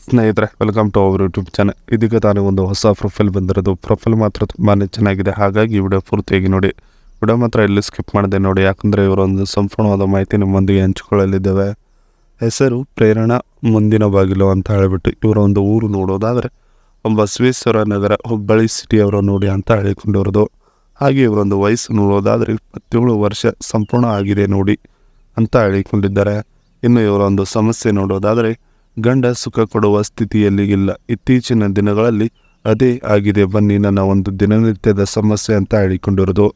ಸ್ನೇಹಿತರೆ, welcome to our YouTube channel. ಇದೀಗ ತಾನೇ ಒಂದು ಹೊಸ ಪ್ರೊಫೈಲ್ ಬಂದಿರೋದು. ಪ್ರೊಫೈಲ್ ಮಾತ್ರ ತುಂಬಾ ಚೆನ್ನಾಗಿದೆ, ಹಾಗಾಗಿ ವಿಡಿಯೋ ಪೂರ್ತಿಯಾಗಿ ನೋಡಿ. ವಿಡಿಯೋ ಮಾತ್ರ ಎಲ್ಲಿ ಸ್ಕಿಪ್ ಮಾಡಿದೆ ನೋಡಿ, ಯಾಕಂದರೆ ಇವರೊಂದು ಸಂಪೂರ್ಣವಾದ ಮಾಹಿತಿ ನಿಮ್ಮೊಂದಿಗೆ ಹಂಚಿಕೊಳ್ಳಲಿದ್ದೇವೆ. ಹೆಸರು ಪ್ರೇರಣಾ ಮುಂದಿನ ಬಾಗಿಲು ಅಂತ ಹೇಳಿಬಿಟ್ಟು ಇವರ ಒಂದು ಊರು ನೋಡೋದಾದರೆ ಬಸವೇಶ್ವರ ನಗರ, ಹುಬ್ಬಳ್ಳಿ ಸಿಟಿಯವರು ನೋಡಿ ಅಂತ ಹೇಳಿಕೊಂಡಿರೋದು. ಹಾಗೆ ಇವರೊಂದು ವಯಸ್ಸು ನೋಡೋದಾದರೆ 27 ವರ್ಷ ಸಂಪೂರ್ಣ ಆಗಿದೆ ನೋಡಿ ಅಂತ ಹೇಳಿಕೊಂಡಿದ್ದಾರೆ. ಇನ್ನು ಇವರೊಂದು ಸಮಸ್ಯೆ ನೋಡೋದಾದರೆ ಗಂಡ ಸುಖ ಕೊಡುವ ಸ್ಥಿತಿಯಲ್ಲಿ ಇಲ್ಲ, ಇತ್ತೀಚಿನ ದಿನಗಳಲ್ಲಿ ಅದೇ ಆಗಿದೆ ಬನ್ನಿ ನನ್ನ ಒಂದು ದಿನನಿತ್ಯದ ಸಮಸ್ಯೆ ಅಂತ ಹೇಳಿಕೊಂಡಿರೋದು.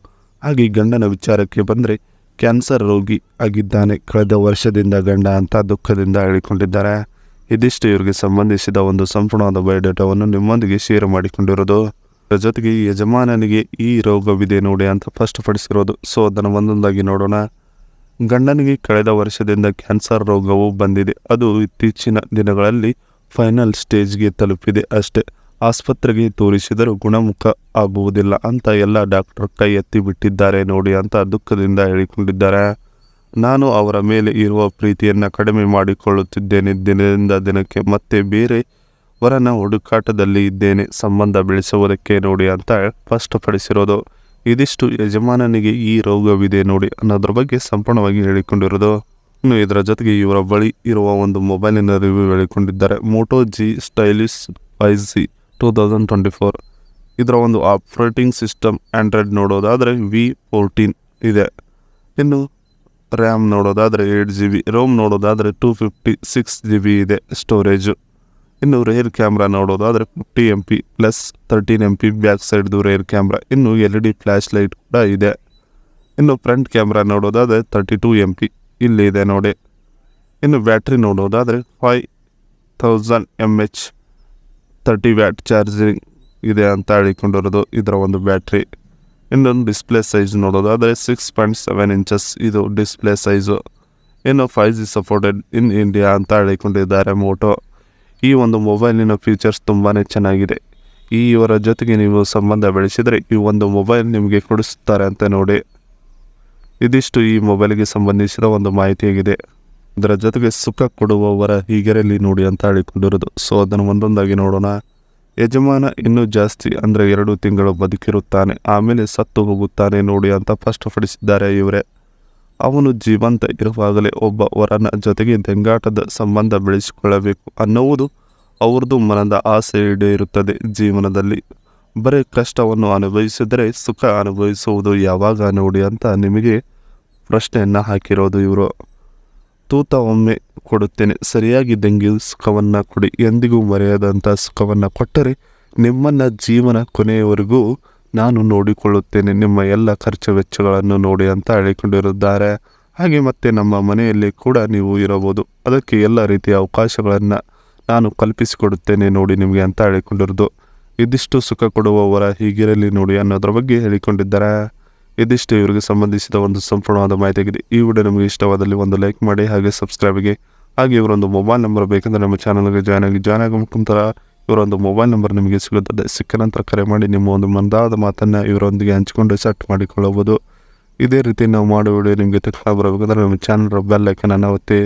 ಹಾಗೆ ಗಂಡನ ವಿಚಾರಕ್ಕೆ ಬಂದರೆ ಕ್ಯಾನ್ಸರ್ ರೋಗಿ ಆಗಿದ್ದಾನೆ ಕಳೆದ ವರ್ಷದಿಂದ ಗಂಡ ಅಂತ ದುಃಖದಿಂದ ಹೇಳಿಕೊಂಡಿದ್ದಾರೆ. ಇದಿಷ್ಟು ಇವರಿಗೆ ಸಂಬಂಧಿಸಿದ ಒಂದು ಸಂಪೂರ್ಣವಾದ ಬಯೋಡೇಟಾವನ್ನು ನಿಮ್ಮೊಂದಿಗೆ ಶೇರ್ ಮಾಡಿಕೊಂಡಿರೋದು. ಇದರ ಜೊತೆಗೆ ಈ ಯಜಮಾನನಿಗೆ ಈ ರೋಗವಿದೆ ನೋಡಿ ಅಂತ ಸ್ಪಷ್ಟಪಡಿಸಿರೋದು. ಸೊ ಅದನ್ನು ಒಂದೊಂದಾಗಿ ನೋಡೋಣ. ಗಂಡನಿಗೆ ಕಳೆದ ವರ್ಷದಿಂದ ಕ್ಯಾನ್ಸರ್ ರೋಗವು ಬಂದಿದೆ. ಅದು ಇತ್ತೀಚಿನ ದಿನಗಳಲ್ಲಿ ಫೈನಲ್ ಸ್ಟೇಜ್ಗೆ ತಲುಪಿದೆ ಅಷ್ಟೇ. ಆಸ್ಪತ್ರೆಗೆ ತೋರಿಸಿದರೂ ಗುಣಮುಖ ಆಗುವುದಿಲ್ಲ ಅಂತ ಎಲ್ಲ ಡಾಕ್ಟರ್ ಕೈ ಎತ್ತಿ ಬಿಟ್ಟಿದ್ದಾರೆ ನೋಡಿ ಅಂತ ದುಃಖದಿಂದ ಹೇಳಿಕೊಂಡಿದ್ದಾರೆ. ನಾನು ಅವರ ಮೇಲೆ ಇರುವ ಪ್ರೀತಿಯನ್ನು ಕಡಿಮೆ ಮಾಡಿಕೊಳ್ಳುತ್ತಿದ್ದೇನೆ. ದಿನದಿಂದ ದಿನಕ್ಕೆ ಮತ್ತೆ ಬೇರೆ ವರನ ಹುಡುಕಾಟದಲ್ಲಿ ಇದ್ದೇನೆ ಸಂಬಂಧ ಬೆಳೆಸುವುದಕ್ಕೆ ನೋಡಿ ಅಂತ ಸ್ಪಷ್ಟಪಡಿಸಿರೋದು. ಇದಿಷ್ಟು ಯಜಮಾನನಿಗೆ ಈ ರೋಗವಿದೆ ನೋಡಿ ಅನ್ನೋದ್ರ ಬಗ್ಗೆ ಸಂಪೂರ್ಣವಾಗಿ ಹೇಳಿಕೊಂಡಿರೋದು. ಇನ್ನು ಇದರ ಜೊತೆಗೆ ಇವರ ಬಳಿ ಇರುವ ಒಂದು ಮೊಬೈಲಿನ ರಿವ್ಯೂ ಹೇಳಿಕೊಂಡಿದ್ದಾರೆ. Moto G stylish 5G 2024. ಇದರ ಒಂದು ಆಪರೇಟಿಂಗ್ ಸಿಸ್ಟಮ್ ಆಂಡ್ರಾಯ್ಡ್ ನೋಡೋದಾದರೆ V14 ಇದೆ. ಇನ್ನು ರ್ಯಾಮ್ ನೋಡೋದಾದರೆ 8GB, ರೋಮ್ ನೋಡೋದಾದರೆ 256GB ಇದೆ ಸ್ಟೋರೇಜು. ಇನ್ನು ರೇರ್ ಕ್ಯಾಮ್ರಾ ನೋಡೋದಾದರೆ 50MP ಪ್ಲಸ್ 13MP ಬ್ಯಾಕ್ ಸೈಡ್ದು ರೇರ್ ಕ್ಯಾಮ್ರಾ. ಇನ್ನು LED ಫ್ಲ್ಯಾಶ್ ಲೈಟ್ ಕೂಡ ಇದೆ. ಇನ್ನು ಫ್ರಂಟ್ ಕ್ಯಾಮ್ರಾ ನೋಡೋದಾದರೆ 32MP ಇಲ್ಲಿದೆ ನೋಡಿ. ಇನ್ನು ಬ್ಯಾಟ್ರಿ ನೋಡೋದಾದರೆ 5000mAh 30W ಚಾರ್ಜಿಂಗ್ ಇದೆ ಅಂತ ಹೇಳಿಕೊಂಡಿರೋದು ಇದರ ಒಂದು ಬ್ಯಾಟ್ರಿ. ಇನ್ನೊಂದು ಡಿಸ್ಪ್ಲೇ ಸೈಜ್ ನೋಡೋದಾದರೆ 6.7 ಇಂಚಸ್ ಇದು ಡಿಸ್ಪ್ಲೇ ಸೈಜು. ಇನ್ನು 5G ಸಪೋರ್ಟೆಡ್ ಇನ್ ಇಂಡಿಯಾ ಅಂತ ಹೇಳಿಕೊಂಡಿದ್ದಾರೆ ಮೋಟೋ. ಈ ಒಂದು ಮೊಬೈಲಿನ ಫೀಚರ್ಸ್ ತುಂಬಾ ಚೆನ್ನಾಗಿದೆ. ಇವರ ಜೊತೆಗೆ ನೀವು ಸಂಬಂಧ ಬೆಳೆಸಿದರೆ ಈ ಒಂದು ಮೊಬೈಲ್ ನಿಮಗೆ ಕೊಡಿಸುತ್ತಾರೆ ಅಂತ ನೋಡಿ. ಇದಿಷ್ಟು ಈ ಮೊಬೈಲ್ಗೆ ಸಂಬಂಧಿಸಿದ ಒಂದು ಮಾಹಿತಿಯಾಗಿದೆ. ಇದರ ಜೊತೆಗೆ ಸುಖ ಕೊಡುವವರ ಹೀಗಿರಲಿ ನೋಡಿ ಅಂತ ಹೇಳಿಕೊಂಡಿರೋದು. ಸೊ ಅದನ್ನು ಒಂದೊಂದಾಗಿ ನೋಡೋಣ. ಯಜಮಾನ ಇನ್ನೂ ಜಾಸ್ತಿ ಅಂದರೆ 2 ತಿಂಗಳು ಬದುಕಿರುತ್ತಾನೆ, ಆಮೇಲೆ ಸತ್ತು ಹೋಗುತ್ತಾನೆ ನೋಡಿ ಅಂತ ಸ್ಪಷ್ಟಪಡಿಸಿದ್ದಾರೆ ಇವರೇ. ಅವನು ಜೀವಂತ ಇರುವಾಗಲೇ ಒಬ್ಬ ವರನ ಜೊತೆಗೆ ತೆಂಗಾಟದ ಸಂಬಂಧ ಬೆಳೆಸಿಕೊಳ್ಳಬೇಕು ಅನ್ನುವುದು ಅವ್ರದ್ದು ಮನದ ಆಸೆ ಇರುತ್ತದೆ. ಜೀವನದಲ್ಲಿ ಬರೀ ಕಷ್ಟವನ್ನು ಅನುಭವಿಸಿದರೆ ಸುಖ ಅನುಭವಿಸುವುದು ಯಾವಾಗ ನೋಡಿ ಅಂತ ನಿಮಗೆ ಪ್ರಶ್ನೆಯನ್ನು ಹಾಕಿರೋದು ಇವರು. ತೂತ ಒಮ್ಮೆ ಕೊಡುತ್ತೇನೆ, ಸರಿಯಾಗಿದ್ದಂಗೆ ಸುಖವನ್ನು ಕೊಡಿ, ಎಂದಿಗೂ ಮರೆಯದಂಥ ಸುಖವನ್ನು ಕೊಟ್ಟರೆ ನಿಮ್ಮನ್ನು ಜೀವನ ಕೊನೆಯವರೆಗೂ ನಾನು ನೋಡಿಕೊಳ್ಳುತ್ತೇನೆ, ನಿಮ್ಮ ಎಲ್ಲ ಖರ್ಚು ವೆಚ್ಚಗಳನ್ನು ನೋಡಿ ಅಂತ ಹೇಳಿಕೊಂಡಿರುತ್ತಾರೆ. ಹಾಗೆ ಮತ್ತೆ ನಮ್ಮ ಮನೆಯಲ್ಲಿ ಕೂಡ ನೀವು ಇರಬಹುದು, ಅದಕ್ಕೆ ಎಲ್ಲ ರೀತಿಯ ಅವಕಾಶಗಳನ್ನು ನಾನು ಕಲ್ಪಿಸಿಕೊಡುತ್ತೇನೆ ನೋಡಿ ನಿಮಗೆ ಅಂತ ಹೇಳಿಕೊಂಡಿರೋದು. ಇದಿಷ್ಟು ಸುಖ ಕೊಡುವವರ ಹೀಗಿರಲಿ ನೋಡಿ ಅನ್ನೋದ್ರ ಬಗ್ಗೆ ಹೇಳಿಕೊಂಡಿದ್ದಾರೆ. ಇದಿಷ್ಟು ಇವರಿಗೆ ಸಂಬಂಧಿಸಿದ ಒಂದು ಸಂಪೂರ್ಣವಾದ ಮಾಹಿತಿಯಾಗಿದೆ. ಈ ವಿಡಿಯೋ ನಿಮಗೆ ಇಷ್ಟವಾದಲ್ಲಿ ಒಂದು ಲೈಕ್ ಮಾಡಿ, ಹಾಗೆ ಸಬ್ಸ್ಕ್ರೈಬ್ಗೆ. ಹಾಗೆ ಇವರೊಂದು ಮೊಬೈಲ್ ನಂಬರ್ ಬೇಕಂದರೆ ನಮ್ಮ ಚಾನಲ್ಗೆ ಜಾಯ್ನ್ ಆಗಿ ಮುಖಾಂತರ ಇವರೊಂದು ಮೊಬೈಲ್ ನಂಬರ್ ನಿಮಗೆ ಸಿಗುತ್ತದೆ. ಸಿಕ್ಕ ನಂತರ ಕರೆ ಮಾಡಿ ನಿಮ್ಮ ಒಂದು ಮಂದಾದ ಮಾತನ್ನು ಇವರೊಂದಿಗೆ ಹಂಚಿಕೊಂಡು ಸೆಟ್ ಮಾಡಿಕೊಳ್ಳಬಹುದು. ಇದೇ ರೀತಿ ನಾವು ಮಾಡೋ ವಿಡಿಯೋ ನಿಮಗೆ ತಕ್ಷಣ ಬರಬೇಕಂದ್ರೆ ನಮ್ಮ ಚಾನಲ್ ಬೆಲ್ ಐಕನ್ ಅನ್ನು ಒತ್ತಿ.